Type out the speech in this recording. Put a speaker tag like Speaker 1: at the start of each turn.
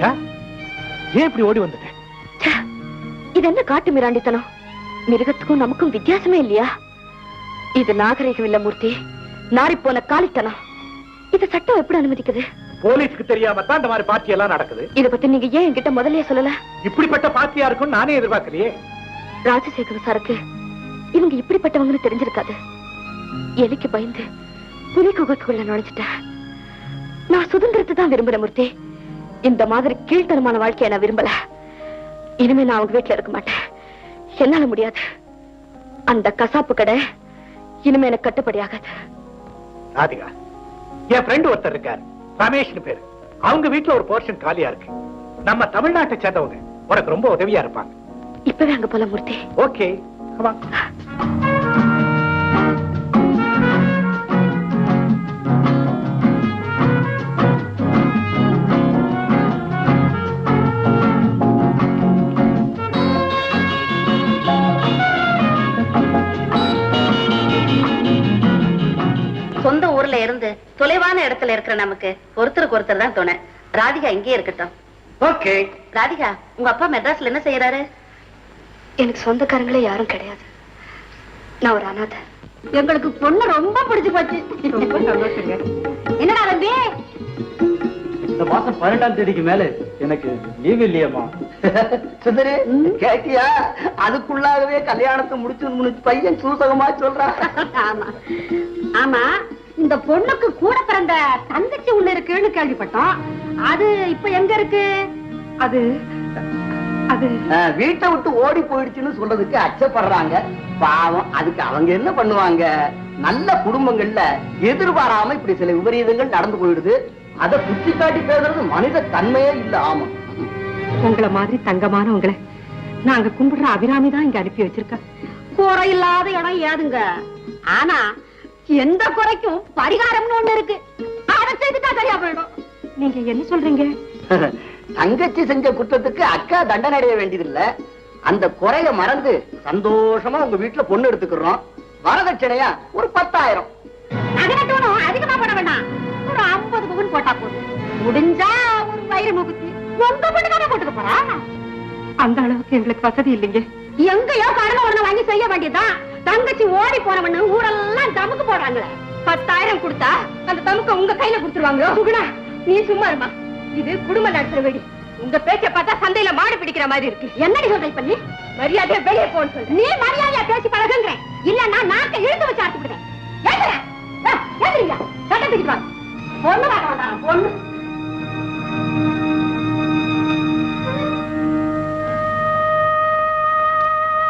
Speaker 1: ஏன் இப்படி ஓடி வந்துட்டேன்?
Speaker 2: இது என்ன காட்டு மிராண்டித்தனம்? மிருகத்துக்கும் நமக்கும் வித்தியாசமே இல்லையா? இது நாகரிகம் இல்ல மூர்த்தி, நாரி போன காலித்தனம். இது சட்டம் எப்படி அனுமதிக்குது?
Speaker 1: போலீஸ்க்கு தெரியாம தான் இந்த மாதிரி பார்ட்டி எல்லாம் நடக்குது.
Speaker 2: இத பத்தி நீங்க ஏன் என்கிட்ட முதல்லயே சொல்லல?
Speaker 1: இப்படிப்பட்ட பார்ட்டியா இருக்கும் நானே எதிர்பார்க்கலையே.
Speaker 2: ராஜசேகர சாருக்கு இவங்க இப்படிப்பட்டவங்கன்னு தெரிஞ்சிருக்காது. எலிக்கு பயந்து புலி குகைக்குள்ள நுழைஞ்சிட்டேன். நான் சுதந்திரத்தை தான் விரும்புறேன் மூர்த்தி. இந்த மாதிரி கீழ்த்தனமான வாழ்க்கையை நான் விரும்பல. இனிமே நான் அவங்க வீட்டுல இருக்க மாட்டேன். என்னால முடியாது. அந்த கசாப்பு கடை இனிமே எனக்கு கட்டுப்படியாகாது.
Speaker 1: ராதிகா, என் ஃப்ரெண்ட் ஒருத்தர் இருக்காரு, ரமேஷ்னு பேரு. அவங்க வீட்டுல ஒரு போர்ஷன் காலியா இருக்கு. நம்ம தமிழ்நாட்டை சேர்ந்தவங்க உனக்கு ரொம்ப உதவியா இருப்பாங்க.
Speaker 2: இப்பவே அங்க போல மூர்த்தி.
Speaker 1: ஓகே,
Speaker 3: சொந்த ஊர்ல இருந்து தொலைவான இடத்துல இருக்கிற நமக்கு ஒருத்தருக்கு ஒருத்தர் தான் துணை. ராதிகா இங்கே இருக்கட்டும்.
Speaker 1: ஓகே.
Speaker 3: ராதிகா, உங்க அப்பா மெட்ராஸ்ல என்ன செய்யறாரு?
Speaker 2: எனக்கு சொந்தக்காரங்களே யாரும் கிடையாது. நான் ஒரு அனாதை.
Speaker 3: எங்களுக்கு பொண்ணு ரொம்ப பிடிச்சு போச்சு. என்னடா தம்பி,
Speaker 4: இந்த மாசம் 12ஆம் தேதிக்கு மேல எனக்கு லீவ் இல்லையம்மா.
Speaker 5: சுந்தரி, கேட்டியா? அதுக்குள்ளாகவே கல்யாணத்தை முடிச்சு பையன் சூசகமா சொல்றான்.
Speaker 3: ஆமா ஆமா, இந்த பொண்ணுக்கு கூட பிறந்த தங்கச்சி ஒண்ணு இருக்குன்னு கேள்விப்பட்டோம். அது இப்ப எங்க இருக்கு?
Speaker 2: அது அது
Speaker 5: வீட்டை விட்டு ஓடி போயிடுச்சுன்னு சொல்றதுக்கு அச்சப்படுறாங்க. பாவம், அதுக்கு அவங்க என்ன பண்ணுவாங்க? நல்ல குடும்பங்கள்ல எதிர்பாராம இப்படி சில விபரீதங்கள் நடந்து போயிடுது. அதை குத்தி காட்டி பேசுறது மனித தன்மையே இல்ல. ஆமா,
Speaker 6: உங்களை மாதிரி தங்கமானவங்களை நாங்க கும்பிடுற அபிராமி தான் இங்க அனுப்பி வச்சிருக்க.
Speaker 3: குறை இல்லாத இடம் ஏதுங்க? ஆனா எந்த குறைக்கும் பரிகாரம்னு ஒண்ணு இருக்கு. அதை செய்துட்டா சரியா போயிடும்.
Speaker 6: நீங்க என்ன சொல்றீங்க?
Speaker 5: தங்கச்சி செஞ்ச குற்றத்துக்கு அக்கா தண்டனை அடைய வேண்டியதில்ல. அந்த குறைய மறந்து சந்தோஷமா உங்க வீட்டுல பொண்ணு எடுத்துக்கிறோம். வரதட்சணையா ஒரு 10,000.
Speaker 3: நகரத்தோடும் அதிகமா போட வேண்டாம். ஒரு 50 பவுன் போட்டா போதும். முடிஞ்சா ஒரு வயிறு முகுத்தி உங்க பொண்ணு தானே போட்டுக்க போறா.
Speaker 6: அந்த அளவுக்கு எங்களுக்கு வசதி இல்லைங்க.
Speaker 3: எங்கயோ கடனை ஒண்ணு வாங்கி செய்ய வேண்டியதுதான். தங்கச்சி ஓடி போனவன்னு ஊரெல்லாம் தமுக்கு போடுறாங்களே. 10,000 கொடுத்தா அந்த தமுக்க உங்க கையில கொடுத்துருவாங்க. சுகுணா, நீ சும்மா இருமா. இது குடும்ப நடத்துற வீடு. உங்க பேச்ச பார்த்தா சந்தையில மாடு பிடிக்கிற மாதிரி இருக்கு. என்னடி சொல்ற பண்ணி? மரியாதையா வெளியே போன்னு சொல்ற. நீ மரியாதையா பேசி பழகுங்க. இல்லன்னா நாக்க இழுத்து வச்சு அறுத்து விடுறேன். ஏந்திரா, ஏந்திரியா, சட்டம் பிடிச்சு வாங்க. பொண்ணு வாங்க வேண்டாம், பொண்ணு